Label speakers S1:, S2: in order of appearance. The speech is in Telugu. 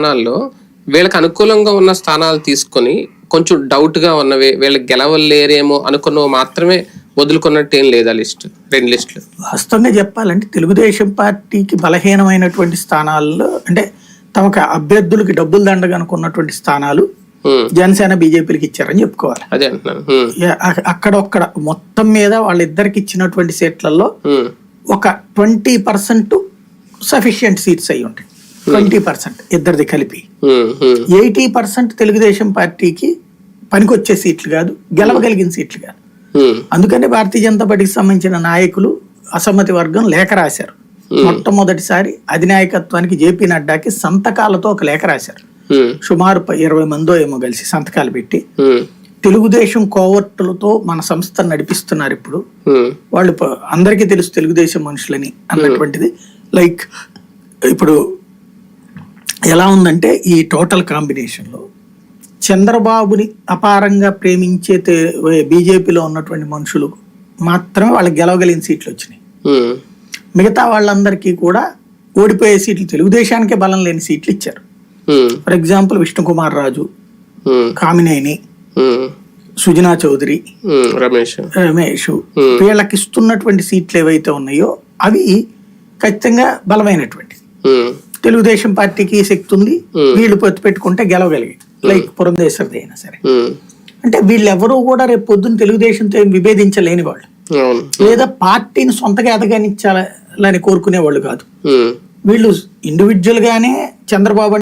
S1: స్థానాల్లో వీళ్ళకి అనుకూలంగా ఉన్న స్థానాలు తీసుకొని కొంచెం డౌట్ గా ఉన్నవి వీళ్ళకి గెలవలేరేమో అనుకున్నవి మాత్రమే వదులుకున్నట్టు ఏం లేదా లిస్ట్ 2 లిస్టులు.
S2: వాస్తవంగా చెప్పాలంటే తెలుగుదేశం పార్టీకి బలహీనమైనటువంటి స్థానాల్లో అంటే తమకు అభ్యర్థులకి డబ్బులు దండగా అనుకున్నటువంటి స్థానాలు జనసేన బీజేపీకి ఇచ్చారని చెప్పుకోవాలి.
S1: అదే అంటున్నాను.
S2: అక్కడొక్కడ మొత్తం మీద వాళ్ళిద్దరికి ఇచ్చినటువంటి సీట్లలో ఒక 20% సఫిషియంట్ సీట్స్ అయి ఉంటాయి. 20% ఇద్దరిది కలిపి 80% తెలుగుదేశం పార్టీకి పనికొచ్చే సీట్లు కాదు, గెలవగలిగిన సీట్లు కాదు. అందుకని భారతీయ జనతా పార్టీకి సంబంధించిన నాయకులు అసమ్మతి వర్గం లేఖ రాశారు. మొట్టమొదటిసారి అధినాయకత్వానికి జేపీ నడ్డాకి సంతకాలతో ఒక లేఖ రాశారు. సుమారు 20 మందో ఏమో కలిసి సంతకాలు పెట్టి తెలుగుదేశం కోవర్టులతో మన సంస్థ నడిపిస్తున్నారు. ఇప్పుడు వాళ్ళు అందరికీ తెలుసు తెలుగుదేశం మనుషులని అన్నటువంటిది. లైక్ ఇప్పుడు ఎలా ఉందంటే ఈ టోటల్ కాంబినేషన్ లో చంద్రబాబుని అపారంగా ప్రేమించే బీజేపీలో ఉన్నటువంటి మనుషులు మాత్రమే వాళ్ళకి గెలవగలిగిన సీట్లు వచ్చినాయి. మిగతా వాళ్ళందరికీ కూడా ఓడిపోయే సీట్లు, తెలుగుదేశానికే బలం లేని సీట్లు ఇచ్చారు. ఫర్ ఎగ్జాంపుల్ విష్ణుకుమార్ రాజు, కామినేని, సుజనా చౌదరి, రమేష్ వీళ్ళకి ఇస్తున్నటువంటి సీట్లు ఏవైతే ఉన్నాయో అవి ఖచ్చితంగా బలమైనటువంటి. తెలుగుదేశం పార్టీకి శక్తి ఉంది, వీళ్ళు పొత్తు పెట్టుకుంటే గెలవగలిగి, లైక్ పురంధేశ్వరిది అయినా సరే. అంటే వీళ్ళెవరూ కూడా రేపు పొద్దున్న తెలుగుదేశంతో ఏం విభేదించలేని వాళ్ళు, లేదా పార్టీని సొంతగా ఎదగనిచ్చాలని కోరుకునే వాళ్ళు కాదు. వీళ్ళు ఇండివిజువల్ గానే చంద్రబాబు